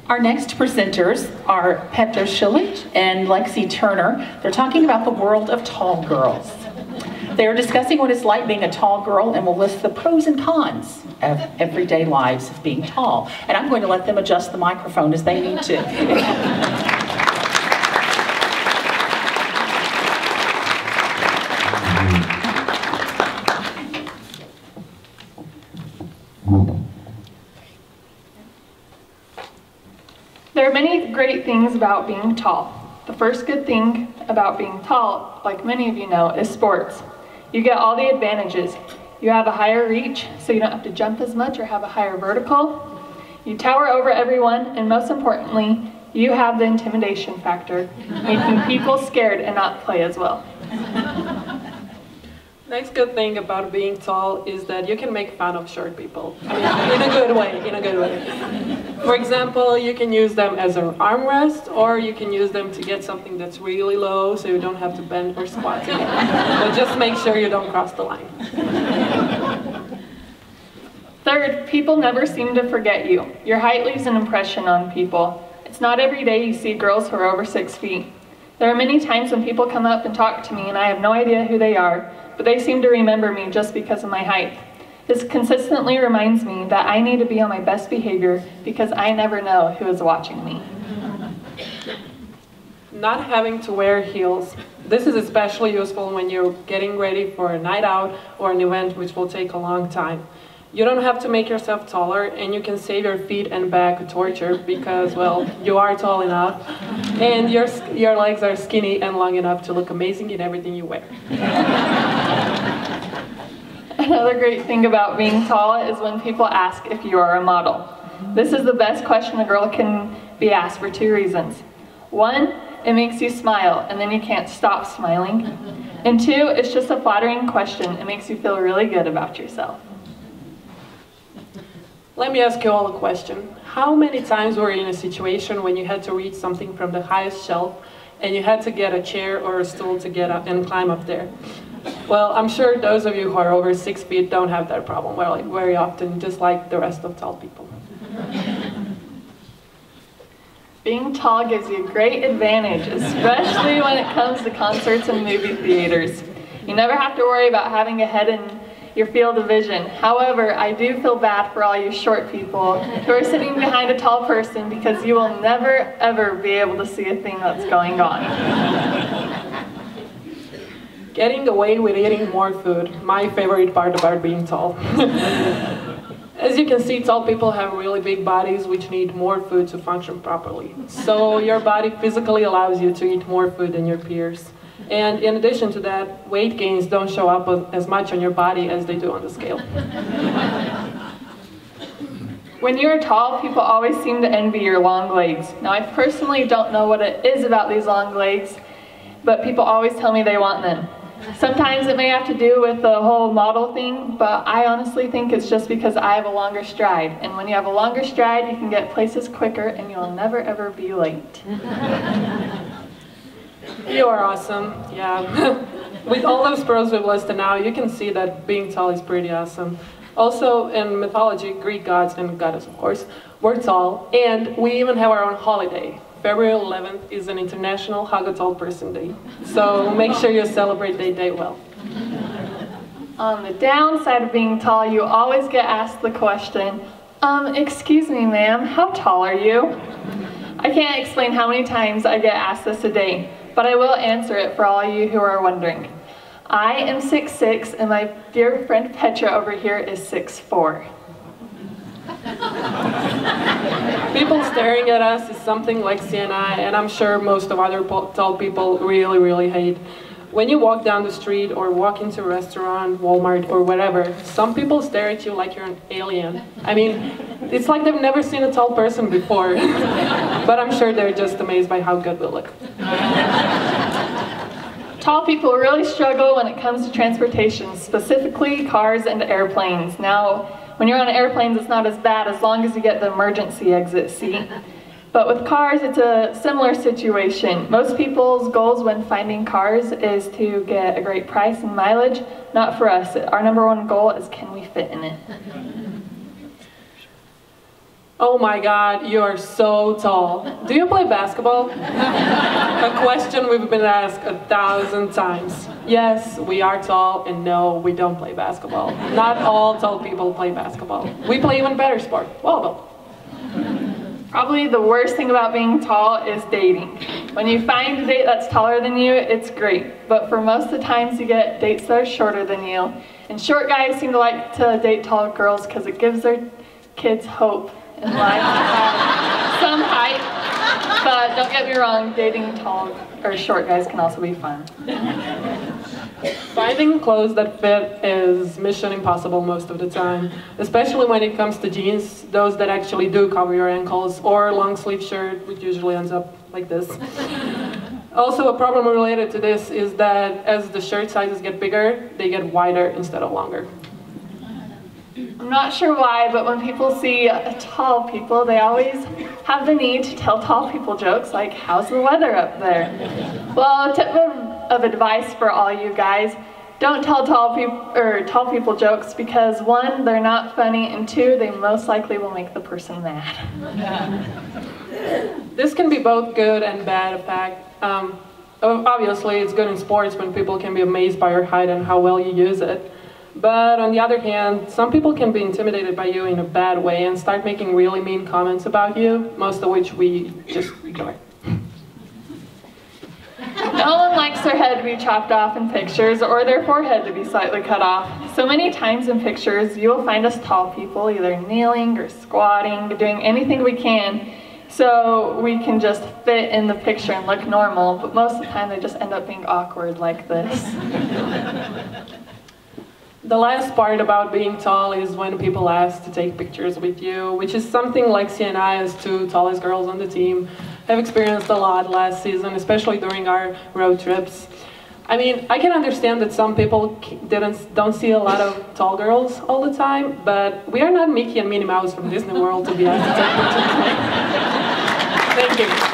Our next presenters are Petra Silic and Lexi Turner. They're talking about the world of tall girls. They are discussing what it's like being a tall girl and will list the pros and cons of everyday lives of being tall. And I'm going to let them adjust the microphone as they need to. There are many great things about being tall. The first good thing about being tall, like many of you know, is sports. You get all the advantages. You have a higher reach, so you don't have to jump as much or have a higher vertical. You tower over everyone, and most importantly, you have the intimidation factor, making people scared and not play as well. Next good thing about being tall is that you can make fun of short people. I mean, in a good way, in a good way. For example, you can use them as an armrest, or you can use them to get something that's really low so you don't have to bend or squat again. But just make sure you don't cross the line. Third, people never seem to forget you. Your height leaves an impression on people. It's not every day you see girls who are over 6 feet. There are many times when people come up and talk to me and I have no idea who they are, but they seem to remember me just because of my height. This consistently reminds me that I need to be on my best behavior because I never know who is watching me. Not having to wear heels. This is especially useful when you're getting ready for a night out or an event which will take a long time. You don't have to make yourself taller, and you can save your feet and back torture because, well, you are tall enough, and your legs are skinny and long enough to look amazing in everything you wear. Another great thing about being tall is when people ask if you are a model. This is the best question a girl can be asked for 2 reasons. 1, it makes you smile, and then you can't stop smiling. And 2, it's just a flattering question. It makes you feel really good about yourself. Let me ask you all a question. How many times were you in a situation when you had to reach something from the highest shelf and you had to get a chair or a stool to get up and climb up there? Well, I'm sure those of you who are over 6 feet don't have that problem very often, just like the rest of tall people. Being tall gives you a great advantage, especially when it comes to concerts and movie theaters. You never have to worry about having a head in your field of vision. However, I do feel bad for all you short people who are sitting behind a tall person because you will never ever be able to see a thing that's going on. Getting away with eating more food, my favorite part about being tall. As you can see, tall people have really big bodies which need more food to function properly. So your body physically allows you to eat more food than your peers. And in addition to that, weight gains don't show up as much on your body as they do on the scale. When you are tall, people always seem to envy your long legs. Now, I personally don't know what it is about these long legs, but people always tell me they want them. Sometimes it may have to do with the whole model thing, but I honestly think it's just because I have a longer stride. And when you have a longer stride, you can get places quicker and you'll never ever be late. You are awesome, yeah. With all those pros we've listed now, you can see that being tall is pretty awesome. Also, in mythology, Greek gods and goddess, of course, were tall, and we even have our own holiday. February 11th is an International Hug a Tall Person Day, so make sure you celebrate that day well. On the downside of being tall, you always get asked the question, excuse me ma'am, how tall are you? I can't explain how many times I get asked this a day, but I will answer it for all of you who are wondering. I am 6'6", and my dear friend Petra over here is 6'4". People staring at us is something Lexi and I'm sure most of other tall people really, really hate. When you walk down the street or walk into a restaurant, Walmart, or whatever, some people stare at you like you're an alien. I mean, it's like they've never seen a tall person before. But I'm sure they're just amazed by how good we look. Tall people really struggle when it comes to transportation, specifically cars and airplanes. Now, when you're on airplanes, it's not as bad as long as you get the emergency exit seat. But with cars, it's a similar situation. Most people's goals when finding cars is to get a great price and mileage. Not for us. Our #1 goal is, can we fit in it? Oh my God, you are so tall. Do you play basketball? A question we've been asked 1,000 times. Yes, we are tall, and no, we don't play basketball. Not all tall people play basketball. We play even better sport, volleyball. Probably the worst thing about being tall is dating. When you find a date that's taller than you, it's great. But for most of the times you get dates that are shorter than you. And short guys seem to like to date tall girls because it gives their kids hope in life to have some height. But don't get me wrong, dating tall or short guys can also be fun. Finding clothes that fit is mission impossible most of the time, especially when it comes to jeans, those that actually do cover your ankles, or long sleeve shirt, which usually ends up like this. Also, a problem related to this is that as the shirt sizes get bigger, they get wider instead of longer. I'm not sure why, but when people see tall people, they always have the need to tell tall people jokes like, how's the weather up there? Well, a tip of advice for all you guys, don't tell tall people jokes because one, they're not funny, and two, they most likely will make the person mad. This can be both good and bad effect. Obviously, it's good in sports when people can be amazed by your height and how well you use it. But on the other hand, some people can be intimidated by you in a bad way and start making really mean comments about you, most of which we just ignore. No one likes their head to be chopped off in pictures or their forehead to be slightly cut off. So many times in pictures, you will find us tall people either kneeling or squatting, doing anything we can so we can just fit in the picture and look normal, but most of the time they just end up being awkward like this. The last part about being tall is when people ask to take pictures with you, which is something Lexi and I, as two tallest girls on the team, have experienced a lot last season, especially during our road trips. I mean, I can understand that some people don't see a lot of tall girls all the time, but we are not Mickey and Minnie Mouse from Disney World to be asked to take pictures. Thank you.